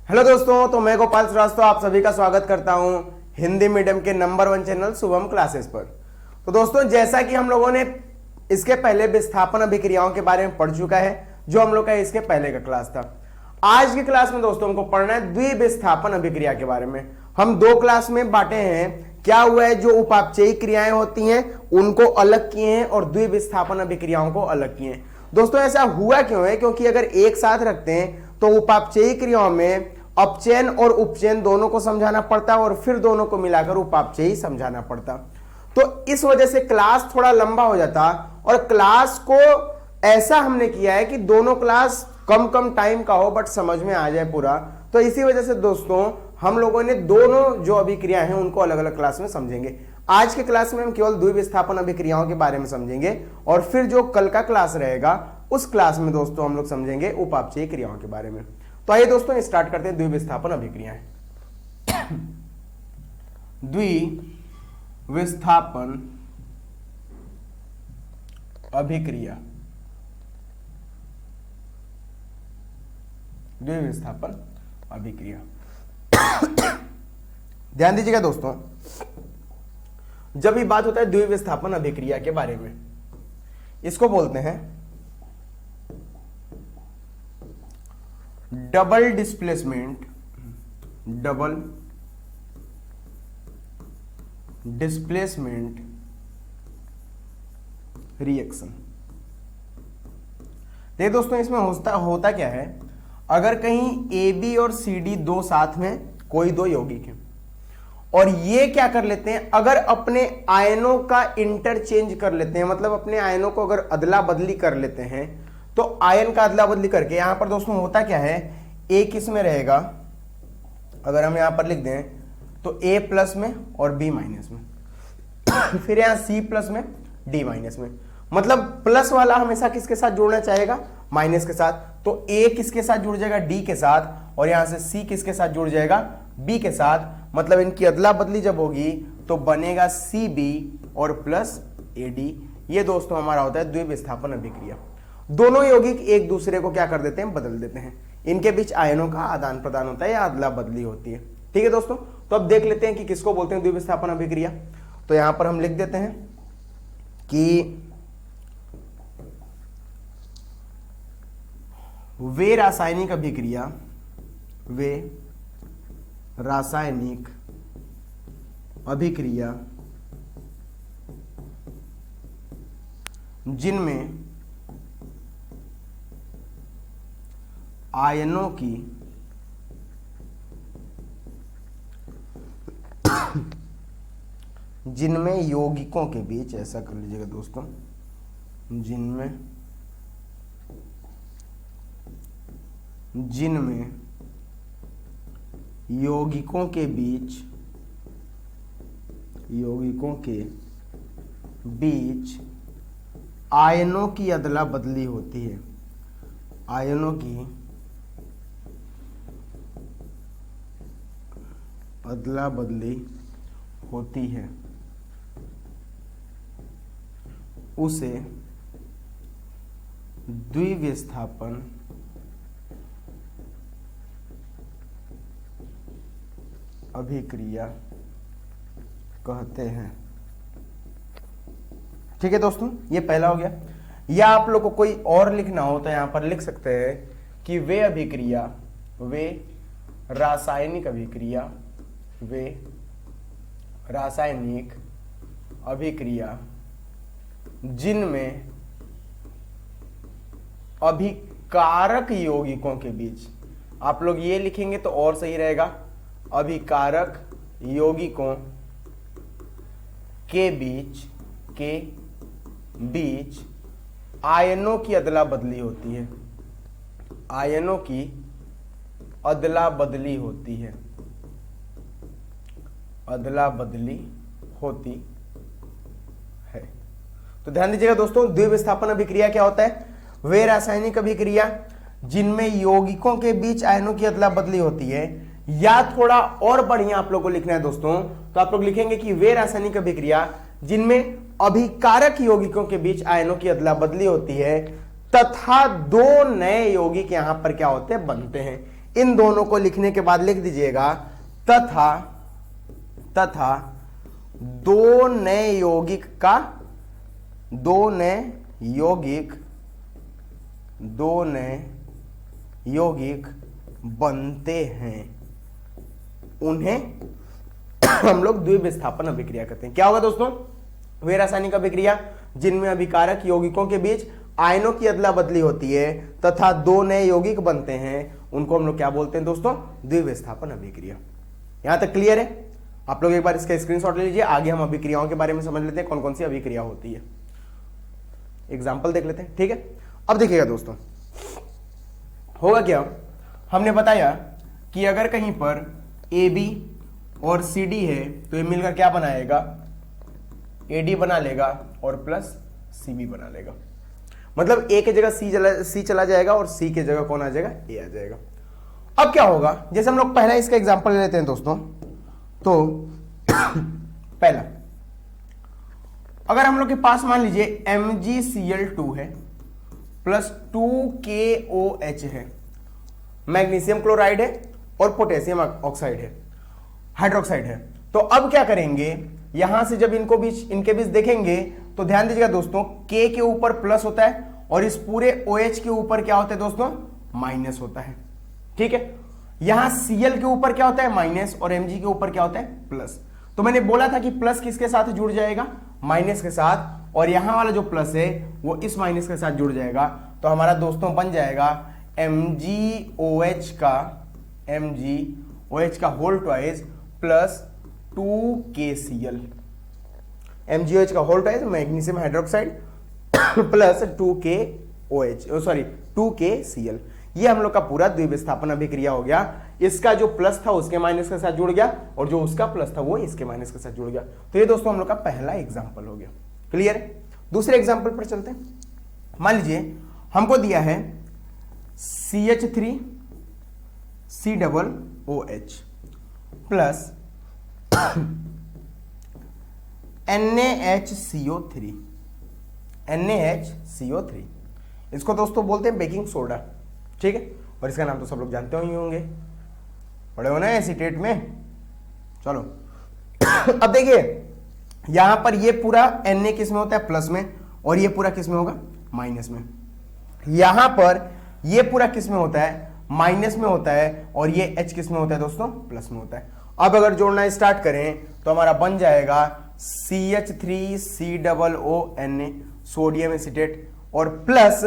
Hello दोस्तों, तो मैं गोपाल श्रीवास्तव आप सभी का स्वागत करता हूं हिंदी मीडियम के नंबर 1 चैनल शुभम क्लासेस पर। तो दोस्तों, जैसा कि हम लोगों ने इसके पहले विस्थापन अभिक्रियाओं के बारे में पढ़ चुका है, जो हम लोग का इसके पहले का क्लास था। आज की क्लास में दोस्तों हमको पढ़ना है द्विविस्थापन अभिक्रिया के बारे में। हम दो क्लास में बांटे हैं। क्या हुआ है, जो उपापचयी क्रियाएं होती हैं उनको अलग किए हैं और द्विविस्थापन अभिक्रियाओं को अलग किए हैं। दोस्तों, ऐसा हुआ क्यों है? क्योंकि अगर एक साथ रखते हैं तो उपापचयी क्रियाओं में अपचयन और उपचयन दोनों को समझाना पड़ता और फिर दोनों को मिलाकर उपापचयी समझाना पड़ता। तो इस वजह से क्लास थोड़ा लंबा हो जाता और क्लास को ऐसा हमने किया है कि दोनों क्लास कम कम टाइम का हो बट समझ में आ जाए पूरा। तो इसी वजह से दोस्तों हम लोगों ने दोनों जो अभिक्रिया हैं उनको अलग अलग क्लास में समझेंगे। आज के क्लास में हम केवल द्विविस्थापन अभिक्रियाओं के बारे में समझेंगे और फिर जो कल का क्लास रहेगा उस क्लास में दोस्तों हम लोग समझेंगे उपापचयी क्रियाओं के बारे में। तो आइए दोस्तों स्टार्ट करते हैं द्विविस्थापन अभिक्रियाएं। द्विविस्थापन अभिक्रिया, द्विविस्थापन अभिक्रिया। ध्यान दीजिएगा दोस्तों, जब भी बात होता है द्विविस्थापन अभिक्रिया के बारे में, इसको बोलते हैं डबल डिस्प्लेसमेंट रिएक्शन। देखिए दोस्तों, इसमें होता क्या है, अगर कहीं ए बी और सी डी दो साथ में कोई दो यौगिक हैं और ये क्या कर लेते हैं, अगर अपने आयनों का इंटरचेंज कर लेते हैं, मतलब अपने आयनों को अगर अदला बदली कर लेते हैं, तो आयन का अदला बदली करके यहां पर दोस्तों होता क्या है, ए किस में रहेगा, अगर हम यहां पर लिख दें तो ए प्लस में और बी माइनस में फिर यहां सी प्लस में डी माइनस में। मतलब प्लस वाला हमेशा किसके साथ जोड़ना चाहेगा, माइनस के साथ। तो ए किसके साथ जुड़ जाएगा, डी के साथ, और यहां से सी किसके साथ जुड़ जाएगा, बी के साथ। मतलब इनकी अदला बदली जब होगी तो बनेगा सी बी और प्लस ए डी। ये दोस्तों हमारा होता है द्विविस्थापन अभिक्रिया। दोनों यौगिक एक दूसरे को क्या कर देते हैं, बदल देते हैं। इनके बीच आयनों का आदान प्रदान होता है या अदला बदली होती है। ठीक है दोस्तों, तो अब देख लेते हैं कि किसको बोलते हैं द्विविस्थापन अभिक्रिया। तो यहां पर हम लिख देते हैं कि वे रासायनिक अभिक्रिया जिनमें आयनों की जिनमें यौगिकों के बीच, ऐसा कर लीजिएगा दोस्तों, जिनमें यौगिकों के बीच आयनों की अदला बदली होती है, आयनों की अदला बदली होती है, उसे द्विविस्थापन अभिक्रिया कहते हैं। ठीक है दोस्तों, ये पहला हो गया। या आप लोग को कोई और लिखना हो तो यहां पर लिख सकते हैं कि वे रासायनिक अभिक्रिया जिनमें अभिकारक यौगिकों के बीच, आप लोग ये लिखेंगे तो और सही रहेगा, अभिकारक यौगिकों के बीच आयनों की अदला बदली होती है, आयनों की अदला बदली होती है, अदला बदली होती है। तो ध्यान दीजिएगा दोस्तों, द्विविस्थापन अभिक्रिया क्या होता है, वे रासायनिक अभिक्रिया जिनमें यौगिकों के बीच आयनों की अदला बदली होती है। या थोड़ा और बढ़िया आप लोग को लिखना है दोस्तों, तो आप लोग लिखेंगे कि वे रासायनिक अभिक्रिया जिनमें अभिकारक यौगिकों के बीच आयनों की अदला बदली होती है तथा दो नए यौगिक यहां पर क्या होते हैं, बनते हैं। इन दोनों को लिखने के बाद लिख दीजिएगा तथा दो नए यौगिक बनते हैं, उन्हें हम लोग द्विविस्थापन अभिक्रिया कहते हैं। क्या होगा दोस्तों? वे रासायनिक अभिक्रिया जिनमें अभिकारक यौगिकों के बीच आयनों की अदला बदली होती है तथा दो नए यौगिक बनते हैं, उनको हम लोग क्या बोलते हैं दोस्तों? द्विविस्थापन अभिक्रिया। यहां तक क्लियर है? आप लोग एक बार इसका स्क्रीनशॉट ले लीजिए। आगे हम अभिक्रियाओं के बारे में समझ लेते हैं, कौन कौन सी अभिक्रिया होती है। एग्जाम्पल देख लेते हैं, ठीक है। अब देखिएगा दोस्तों, होगा क्या, हमने बताया कि अगर कहीं पर AB और CD है तो ये मिलकर क्या बनाएगा? AD बना लेगा और प्लस CB बना लेगा। मतलब A की जगह C चला जाएगा और C की जगह कौन आ जाएगा? A आ जाएगा। अब क्या होगा, जैसे हम लोग पहला इसका एग्जांपल ले लेते हैं दोस्तों। तो पहला, अगर हम लोग के पास मान लीजिए MgCl2 है प्लस 2KOH है, मैग्नीशियम क्लोराइड है और पोटेशियम ऑक्साइड है, हाइड्रोक्साइड है। तो अब क्या करेंगे, यहां से जब इनके बीच देखेंगे तो ध्यान दीजिएगा दोस्तों, K के ऊपर प्लस होता है और इस पूरे OH के ऊपर क्या होता है दोस्तों? माइनस होता है, ठीक है। यहां Cl के ऊपर क्या होता है? माइनस, और Mg के ऊपर क्या होता है? प्लस। तो मैंने बोला था कि प्लस किसके साथ जुड़ जाएगा? माइनस के साथ, और यहां वाला जो प्लस है वो इस माइनस के साथ जुड़ जाएगा। तो हमारा दोस्तों बन जाएगा MgOH का whole twice plus 2KCl। MgOH का whole twice magnesium hydroxide plus 2KCl। ये हम लोग का पूरा द्विविस्थापन अभिक्रिया हो गया। इसका जो प्लस था उसके माइनस के साथ जुड़ गया और जो उसका प्लस था वो इसके माइनस के साथ जुड़ गया। तो ये दोस्तों हम लोग का पहला एग्जांपल हो गया। क्लियर है? दूसरे एग्जांपल पर चलते हैं। मान लीजिए हमको दिया है CH3COOH प्लस NaHCO3। इसको दोस्तों बोलते हैं बेकिंग सोडा, ठीक है। और इसका नाम तो सब लोग जानते ही होंगे, पढ़े हो ना एसीटेट में। चलो अब देखिए, यहां पर ये पूरा Na किस में होता है? प्लस में, और ये पूरा किस में होगा? माइनस में। यहां पर ये पूरा किस में होता है? माइनस में होता है, और ये H किस में होता है दोस्तों? प्लस में होता है। अब अगर जोड़ना स्टार्ट करें तो हमारा बन जाएगा CH3COONA सोडियम एसीटेट, और प्लस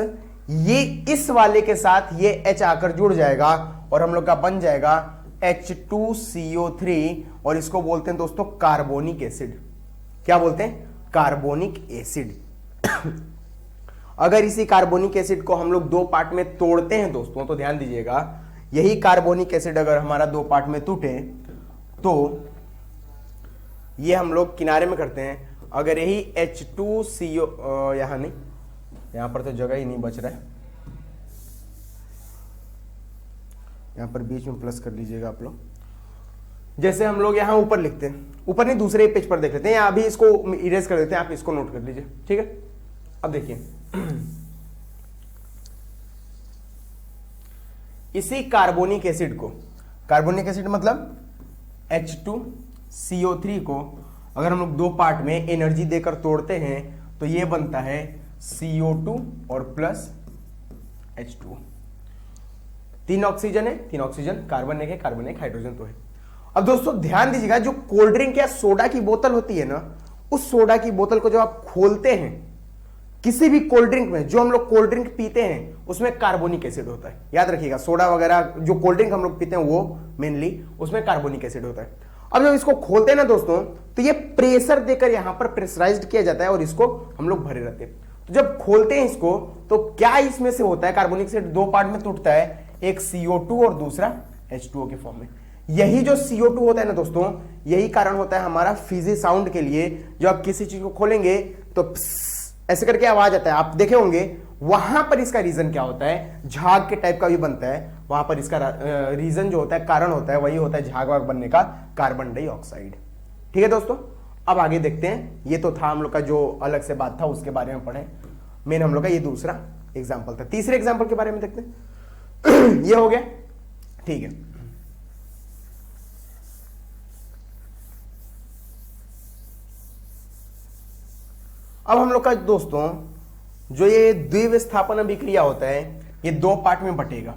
ये इस वाले के साथ ये H आकर जुड़ जाएगा और हम लोग का बन जाएगा H2CO3, और इसको बोलते हैं दोस्तों कार्बोनिक एसिड। क्या बोलते हैं? Carbonic acid. अगर इसी कार्बोनिक एसिड को हम लोग दो पार्ट में तोड़ते हैं दोस्तों, तो ध्यान दीजिएगा, यही कार्बोनिक एसिड अगर हमारा दो पार्ट में टूटे तो ये हम लोग किनारे में करते हैं। अगर यही H2CO यहां नहीं, यहां पर तो जगह ही नहीं बच रहा है, यहां पर बीच में प्लस कर लीजिएगा आप लोग। जैसे हम लोग यहां ऊपर लिखते हैं, ऊपर नहीं दूसरे पेज पर देख लेते हैं, अभी इसको इरेज कर देते हैं, आप इसको नोट कर लीजिए, ठीक है। अब देखिए इसी कार्बोनिक एसिड को, कार्बोनिक एसिड मतलब H2CO3 को अगर हम लोग दो पार्ट में एनर्जी देकर तोड़ते हैं तो ये बनता है CO2 और प्लस H2। तीन ऑक्सीजन है, तीन ऑक्सीजन, कार्बन एक है, कार्बन एक, हाइड्रोजन तो है। अब दोस्तों ध्यान दीजिएगा, जो कोल्ड ड्रिंक या सोडा की बोतल होती है ना, उस सोडा की बोतल को जब आप खोलते हैं किसी भी कोल्ड ड्रिंक में, जो हम लोग कोल्ड ड्रिंक पीते हैं उसमें कार्बोनिक एसिड होता है। याद रखिएगा, सोडा वगैरह जो कोल्ड ड्रिंक हम लोग पीते हैं वो मेनली उसमें कार्बोनिक एसिड होता है। अब जब इसको खोलते हैं ना दोस्तों, तो ये प्रेशर देकर यहां पर प्रेशराइज्ड किया जाता है और इसको हम लोग भरे रहते हैं। तो जब खोलते हैं इसको तो क्या इसमें से होता है? कार्बोनिक एसिड दो पार्ट में टूटता है, एक CO2 और दूसरा H2O के फॉर्म में। यही जो CO2 होता है ना दोस्तों, यही कारण होता है हमारा फिजी साउंड के लिए। जो आप किसी चीज को खोलेंगे तो ऐसे करके आवाज आता है, आप देखे होंगे। वहां पर इसका रीजन क्या होता है? झाग के टाइप का भी बनता है, वहां पर इसका रीजन जो होता है, कारण होता है, वही होता है झाग वाग बनने का, कार्बन डाइऑक्साइड। ठीक है दोस्तों, अब आगे देखते हैं। ये तो था हम लोग का जो अलग से बात था, उसके बारे में पढ़े। मेन हम लोग का ये दूसरा एग्जाम्पल था। तीसरे एग्जाम्पल के बारे में देखते हैं। ये हो गया, ठीक है। अब हम लोग का दोस्तों जो ये द्विविस्थापन अभिक्रिया होता है ये दो पार्ट में बटेगा।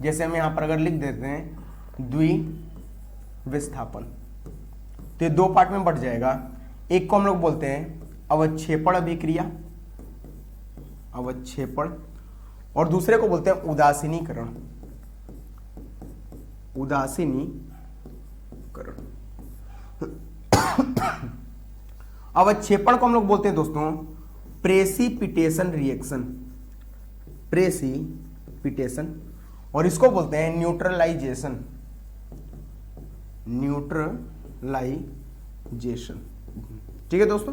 जैसे हम यहां पर अगर लिख देते हैं द्विविस्थापन, तो ये दो पार्ट में बट जाएगा। एक को हम लोग बोलते हैं अवक्षेपण अभिक्रिया, अवक्षेपण, और दूसरे को बोलते हैं उदासीनीकरण, उदासीनीकरण। अवक्षेपण को हम लोग बोलते हैं दोस्तों प्रेसिपिटेशन रिएक्शन, प्रेसिपिटेशन, और इसको बोलते हैं न्यूट्रलाइजेशन, न्यूट्रलाइजेशन। ठीक है दोस्तों,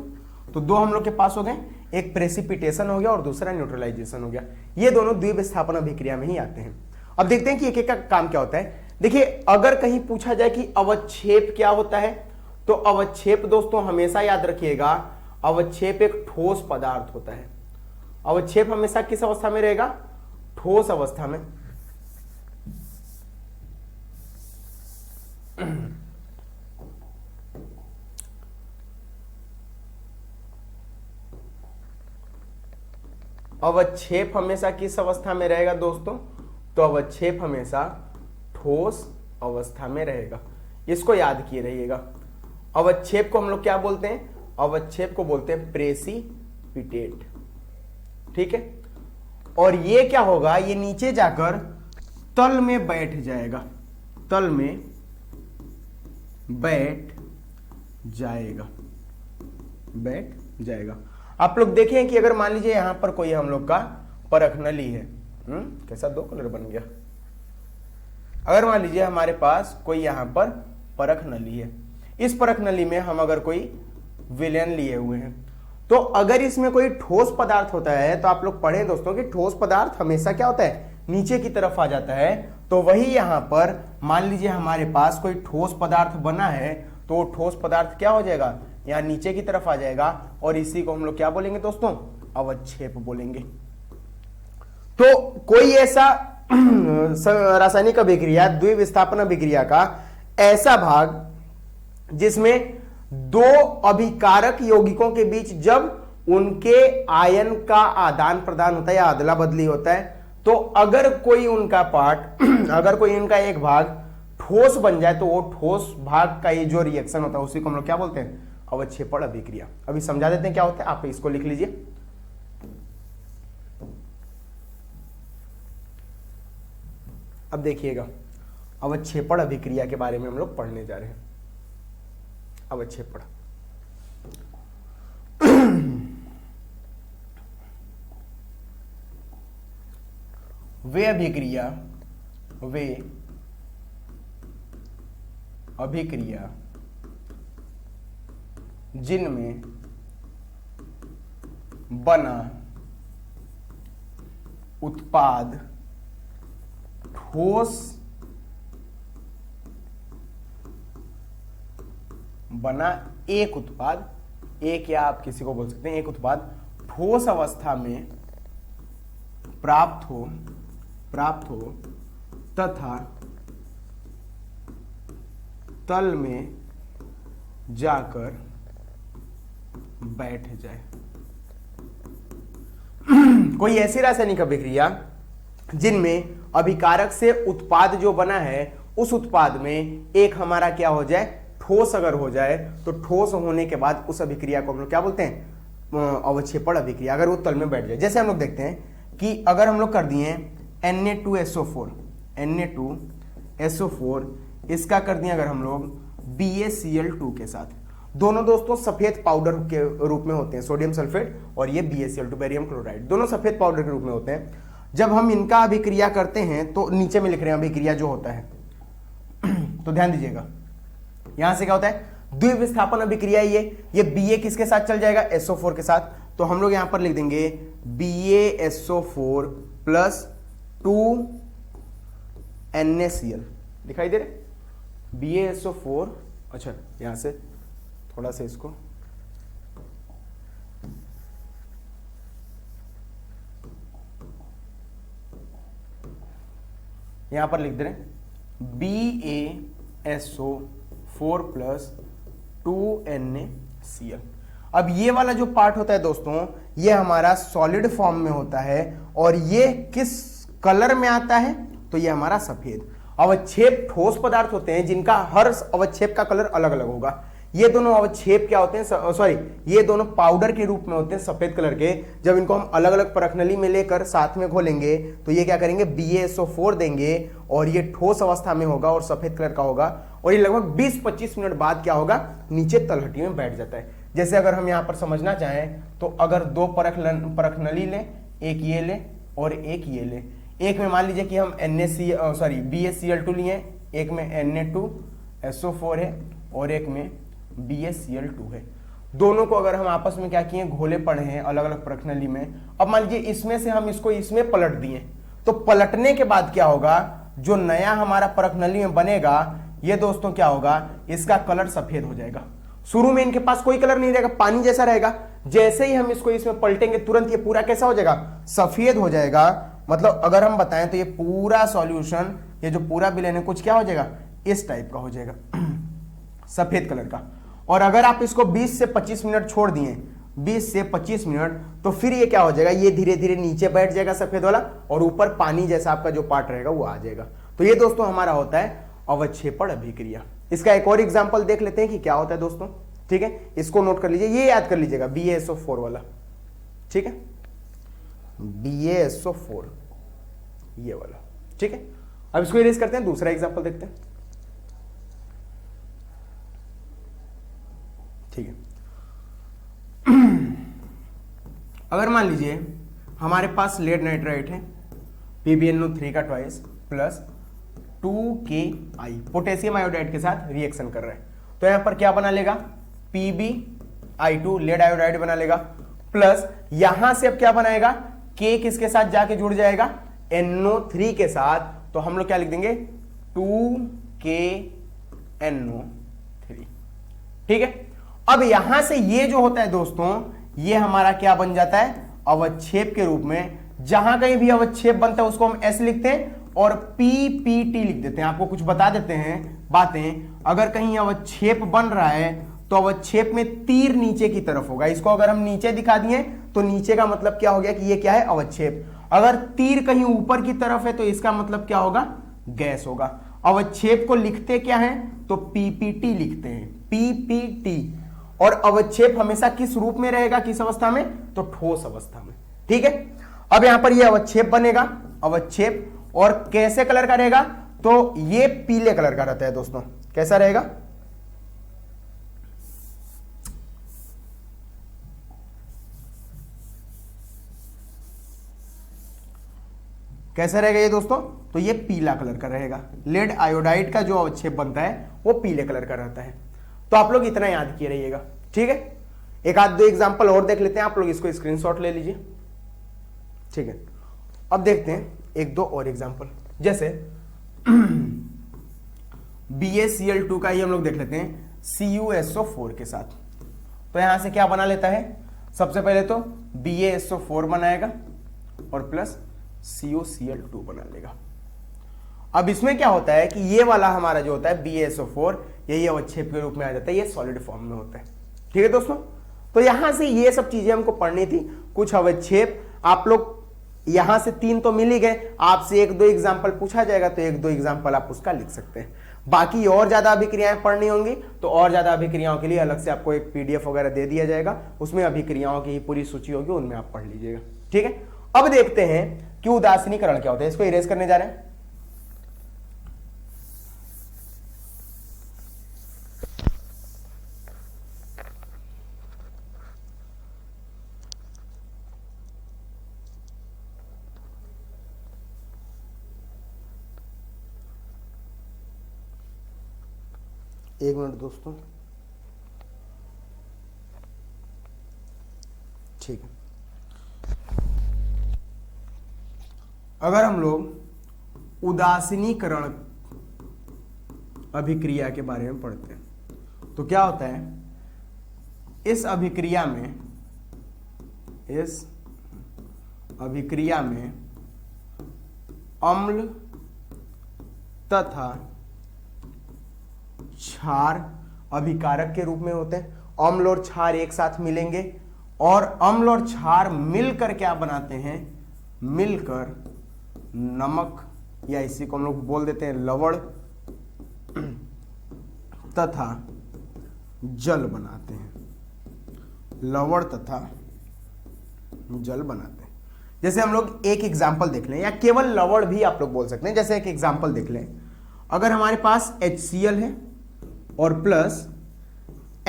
तो दो हम लोग के पास हो गए, एक प्रेसिपिटेशन हो गया और दूसरा न्यूट्रलाइजेशन हो गया। ये दोनों द्विविस्थापन अभिक्रिया में ही आते हैं। अब देखते हैं कि एक एक का काम क्या होता है। देखिए, अगर कहीं पूछा जाए कि अवक्षेप क्या होता है, तो अवक्षेप दोस्तों हमेशा याद रखिएगा, अवक्षेप एक ठोस पदार्थ होता है। अवक्षेप हमेशा किस अवस्था में रहेगा? ठोस अवस्था में। अवक्षेप हमेशा किस अवस्था में रहेगा दोस्तों? तो अवक्षेप हमेशा ठोस अवस्था में रहेगा। इसको याद किए रहिएगा। अवक्षेप को हम लोग क्या बोलते हैं? अवक्षेप को बोलते हैं प्रेसिपिटेट। ठीक है, और ये क्या होगा? ये नीचे जाकर तल में बैठ जाएगा, तल में बैठ जाएगा, बैठ जाएगा। आप लोग देखें कि अगर मान लीजिए यहां पर कोई हम लोग का परख नली है, कैसा दो कलर बन गया। अगर मान लीजिए हमारे पास कोई यहां पर परख नली है, इस परख नली में हम अगर कोई विलयन लिए हुए हैं, तो अगर इसमें कोई ठोस पदार्थ होता है, तो आप लोग पढ़े दोस्तों कि ठोस पदार्थ हमेशा क्या होता है? नीचे की तरफ आ जाता है। तो वही यहां पर मान लीजिए हमारे पास कोई ठोस पदार्थ बना है, तो वो ठोस पदार्थ क्या हो जाएगा? यहां नीचे की तरफ आ जाएगा, और इसी को हम लोग क्या बोलेंगे दोस्तों? अवक्षेप बोलेंगे। तो कोई ऐसा रासायनिक अभिक्रिया, द्विविस्थापन अभिक्रिया का ऐसा भाग जिसमें दो अभिकारक यौगिकों के बीच जब उनके आयन का आदान प्रदान होता है या अदला बदली होता है, तो अगर कोई उनका पार्ट अगर कोई इनका एक भाग ठोस बन जाए, तो वो ठोस भाग का ये जो रिएक्शन होता है उसी को हम लोग क्या बोलते हैं? अवक्षेपण अभिक्रिया। अभी समझा देते हैं क्या होता है, आप इसको लिख लीजिए। अब देखिएगा, अवक्षेपण अभिक्रिया के बारे में हम लोग पढ़ने जा रहे हैं। अवक्षेपण, वे अभिक्रिया जिनमें बना उत्पाद ठोस बना एक उत्पाद, एक या आप किसी को बोल सकते हैं एक उत्पाद ठोस अवस्था में प्राप्त हो तथा तल में जाकर बैठ जाए। कोई ऐसी रासायनिक अभिक्रिया जिनमें अभिकारक से उत्पाद जो बना है, उस उत्पाद में एक हमारा क्या हो जाए? ठोस अगर हो जाए, तो ठोस होने के बाद उस अभिक्रिया को हम लोग क्या बोलते हैं? अवक्षेपण अभिक्रिया। अगर वो तल में बैठ जाए, जैसे हम लोग देखते हैं कि अगर हम लोग कर दिए Na2SO4, Na2SO4, इसका कर दिए अगर हम लोग BaCl2 के साथ, दोनों दोस्तों सफेद पाउडर के रूप में होते हैं, सोडियम सल्फेट और ये BaCl2 बेरियम क्लोराइड, दोनों सफेद पाउडर के रूप में होते हैं। जब हम इनका अभिक्रिया करते हैं, तो नीचे में लिख रहे हैं अभिक्रिया जो होता है, तो ध्यान दीजिएगा, यहां से क्या होता है? द्विविस्थापन अभिक्रिया। ये Ba किसके साथ चल जाएगा? SO4 के साथ। तो हम लोग यहां पर लिख देंगे BaSO4 प्लस 2NaCl, दिखाई दे रहे? BaSO4, अच्छा यहां से थोड़ा सा इसको यहां पर लिख दे रहे BaSO4 प्लस 2NaCl। अब ये वाला जो पार्ट होता है दोस्तों, ये हमारा सॉलिड फॉर्म में होता है और ये किस कलर में आता है, तो ये हमारा सफेद। अवक्षेप ठोस पदार्थ होते हैं जिनका हर अवक्षेप का कलर अलग अलग होगा। ये दोनों अवक्षेप क्या होते हैं, सॉरी ये दोनों पाउडर के रूप में होते हैं सफेद कलर के। जब इनको हम अलग अलग परखनली में लेकर साथ में घोलेंगे तो ये क्या करेंगे, BaSO4 देंगे और ये ठोस अवस्था में होगा और सफेद कलर का होगा। और ये लगभग 20-25 मिनट बाद क्या होगा, नीचे तलहटी में बैठ जाता है। जैसे अगर हम यहां पर समझना चाहें तो अगर दो परखनली लें, एक ये ले और एक ये ले। एक में मान लीजिए कि हम BaCl2 लिए, एक में Na2SO4 है और एक में BaCl2 है। दोनों को अगर हम आपस में क्या किए, घोले पड़े हैं अलग अलग परखनली में। अब मान लीजिए इसमें से हम इसको इसमें पलट दिए, तो पलटने के बाद क्या होगा, जो नया हमारा परखनली में बनेगा ये दोस्तों क्या होगा, इसका कलर सफेद हो जाएगा। शुरू में इनके पास कोई कलर नहीं रहेगा, पानी जैसा रहेगा। जैसे ही हम इसको इसमें पलटेंगे तुरंत ये पूरा कैसा हो जाएगा, सफेद हो जाएगा। मतलब अगर हम बताएं तो ये पूरा सॉल्यूशन, ये जो पूरा विलेन है कुछ क्या हो जाएगा, इस टाइप का हो जाएगा सफेद कलर का। और अगर आप इसको 20 से 25 मिनट छोड़ दिए, 20 से 25 मिनट, तो फिर ये क्या हो जाएगा, ये धीरे धीरे नीचे बैठ जाएगा सफेद वाला और ऊपर पानी जैसा आपका जो पार्ट रहेगा वो आ जाएगा। तो ये दोस्तों हमारा होता है अवक्षेपण अभिक्रिया। इसका एक और एग्जांपल देख लेते हैं कि क्या होता है दोस्तों। ठीक है, इसको नोट कर लीजिए, ये याद कर लीजिएगा, BaSO4 वाला। ठीक है, BaSO4 ये वाला। ठीक है, अब इसको इरेज करते हैं, दूसरा एग्जांपल देखते हैं। ठीक है, अगर मान लीजिए हमारे पास लेड नाइट्राइट है, PbNO3 का twice plus 2Ki potassium iodide के साथ रिएक्शन कर रहे हैं, तो यहां पर क्या बना लेगा, PbI2 लेड आयोडाइड बना लेगा, प्लस यहां से अब क्या बनाएगा, K किसके साथ जाके जुड़ जाएगा, NO3 के साथ। तो हम लोग क्या लिख देंगे, 2KNO3। ठीक है, अब यहां से ये जो होता है दोस्तों, ये हमारा क्या बन जाता है, अवक्षेप के रूप में। जहां कहीं भी अवक्षेप बनता है उसको हम S लिखते हैं और PPT लिख देते हैं। आपको कुछ बता देते हैं बातें, अगर कहीं अवक्षेप बन रहा है तो अवक्षेप में तीर नीचे की तरफ होगा। इसको अगर हम नीचे दिखा दिए तो नीचे का मतलब क्या हो गया कि ये क्या है, अवक्षेप। अगर तीर कहीं ऊपर की तरफ है तो इसका मतलब क्या होगा, गैस होगा। अवक्षेप को लिखते क्या है, तो PPT लिखते हैं, PPT। और अवक्षेप हमेशा किस रूप में रहेगा, किस अवस्था में, तो ठोस अवस्था में। ठीक है, अब यहां पर ये अवक्षेप बनेगा, अवक्षेप, और कैसे कलर का रहेगा, तो ये पीले कलर का रहता है दोस्तों। कैसा रहेगा, कैसा रहेगा ये दोस्तों, तो ये पीला कलर का रहेगा। लेड आयोडाइड का जो अवक्षेप बनता है वो पीले कलर का रहता है। तो आप लोग इतना याद किए रहिएगा। ठीक है, एक आध दो एग्जांपल और देख लेते हैं, आप लोग इसको स्क्रीनशॉट ले लीजिए। ठीक है, अब देखते हैं एक दो और एग्जांपल, जैसे BaCl2 का ही हम लोग देख लेते हैं CuSO4 के साथ। तो यहां से क्या बना लेता है, सबसे पहले तो BaSO4 बनाएगा और प्लस CuCl2 बना लेगा। अब इसमें क्या होता है कि ये वाला हमारा जो होता है BaSO4, यही अवक्षेप के रूप में आ जाता है, ये सॉलिड फॉर्म में होता है। ठीक है दोस्तों, तो यहां से ये सब चीजें हमको पढ़नी थी, कुछ अवक्षेप। आप लोग यहां से 3 तो मिल ही गए, आपसे 1-2 एग्जांपल पूछा जाएगा तो 1-2 एग्जांपल आप उसका लिख सकते हैं। बाकी और ज्यादा अभिक्रियाएं पढ़नी होंगी तो और ज्यादा अभिक्रियाओं के लिए अलग से आपको एक PDF वगैरह दे दिया जाएगा, उसमें अभिक्रियाओं की पूरी सूची होगी, उनमें आप पढ़ लीजिएगा। ठीक है, अब देखते हैं कि उदासीनीकरण क्या होता है। इसको इरेज करने जा रहे हैं। एक मिनट दोस्तों। ठीक है, अगर हम लोग उदासीनीकरण अभिक्रिया के बारे में पढ़ते हैं तो क्या होता है, इस अभिक्रिया में अम्ल तथा क्षार अभिकारक के रूप में होते हैं। अम्ल और क्षार एक साथ मिलेंगे और अम्ल और क्षार मिलकर क्या बनाते हैं, मिलकर नमक या इसी को हम लोग बोल देते हैं लवण तथा जल बनाते हैं। लवण तथा जल बनाते हैं। जैसे हम लोग एक एग्जाम्पल देख लें, या केवल लवण भी आप लोग बोल सकते हैं। जैसे एक एग्जाम्पल देख लें, अगर हमारे पास HCl है और प्लस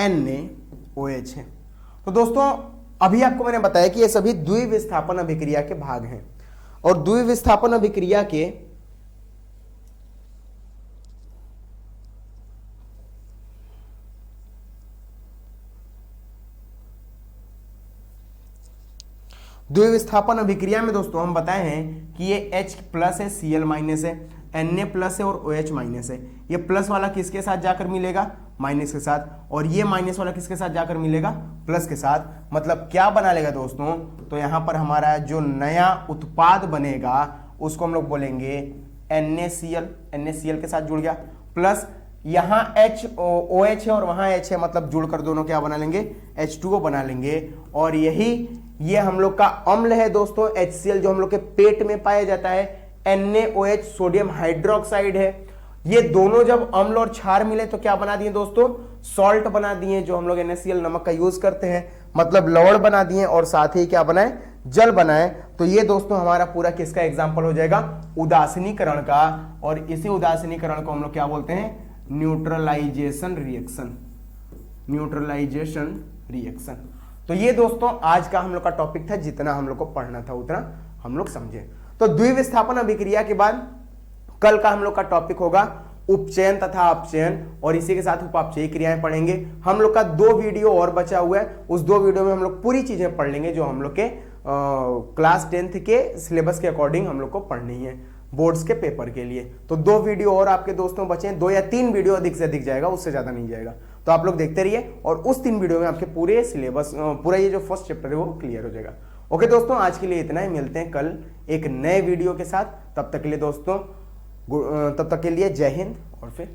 NaOH है, तो दोस्तों अभी आपको मैंने बताया कि ये सभी द्विविस्थापन अभिक्रिया के भाग हैं और द्विविस्थापन अभिक्रिया के द्विविस्थापन अभिक्रिया में दोस्तों हम बताए हैं कि ये H प्लस है, Cl माइनस है, Na प्लस है और OH माइनस है। ये प्लस वाला किसके साथ जाकर मिलेगा, माइनस के साथ, और ये माइनस वाला किसके साथ जाकर मिलेगा, प्लस के साथ। मतलब क्या बना लेगा दोस्तों, तो यहां पर हमारा जो नया उत्पाद बनेगा उसको हम लोग बोलेंगे NaCl। NaCl के साथ जुड़ गया, प्लस यहां OH है और वहां H है, मतलब जुड़कर दोनों क्या बना लेंगे, H2O बना लेंगे। और ये हम लोग का अम्ल है दोस्तों HCl, जो हम लोग के पेट में पाया जाता है। NaOH सोडियम हाइड्रोक्साइड है। ये दोनों जब अम्ल और क्षार मिले तो क्या बना दिए दोस्तों, सॉल्ट बना दिए, जो हम लोग NaCl नमक का यूज करते हैं, मतलब लवण बना दिए और साथ ही क्या बनाए, जल बनाए। तो ये दोस्तों हमारा पूरा किसका एग्जाम्पल हो जाएगा, उदासीनीकरण का। और इसी उदासीनीकरण को हम लोग क्या बोलते हैं, न्यूट्रलाइजेशन रिएक्शन। Neutralisation reaction. तो ये दोस्तों आज का हम लोग का टॉपिक था। जितना हम लोग को पढ़ना था उतना हम लोग समझे। तो द्विविस्थापन अभिक्रिया के बाद कल का हम लोग का टॉपिक होगा उपचयन तथा अपचयन, और इसी के साथ उपापचयी क्रियाएं पढ़ेंगे। हम लोग का 2 वीडियो और बचा हुआ है, उस 2 वीडियो में हम लोग पूरी चीजें पढ़ लेंगे जो हम लोग के क्लास 10th के सिलेबस के अकॉर्डिंग हम लोग को पढ़नी है बोर्ड्स के पेपर के लिए। तो 2 वीडियो और आपके दोस्तों बचे हैं, 2 या 3 वीडियो अधिक से अधिक जाएगा, उससे ज्यादा नहीं जाएगा। तो आप लोग देखते रहिए और उस 3 वीडियो में आपके पूरे सिलेबस, पूरा ये जो फर्स्ट चैप्टर है वो क्लियर हो जाएगा। ओके दोस्तों, आज के लिए इतना ही। मिलते हैं कल एक नए वीडियो के साथ। तब तक के लिए दोस्तों, तब तक के लिए जय हिंद और फिर